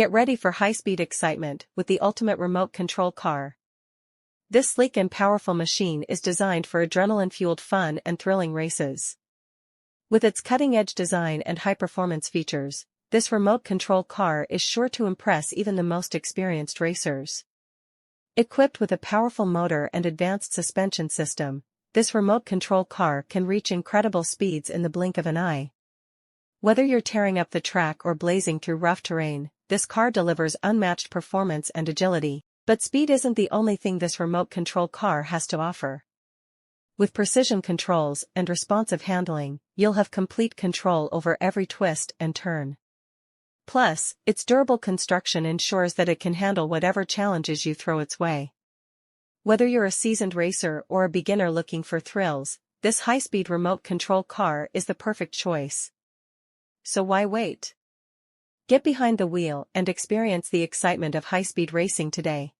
Get ready for high-speed excitement with the ultimate remote control car. This sleek and powerful machine is designed for adrenaline-fueled fun and thrilling races. With its cutting-edge design and high-performance features, this remote control car is sure to impress even the most experienced racers. Equipped with a powerful motor and advanced suspension system, this remote control car can reach incredible speeds in the blink of an eye. Whether you're tearing up the track or blazing through rough terrain, this car delivers unmatched performance and agility. But speed isn't the only thing this remote control car has to offer. With precision controls and responsive handling, you'll have complete control over every twist and turn. Plus, its durable construction ensures that it can handle whatever challenges you throw its way. Whether you're a seasoned racer or a beginner looking for thrills, this high-speed remote control car is the perfect choice. So why wait? Get behind the wheel and experience the excitement of high-speed racing today.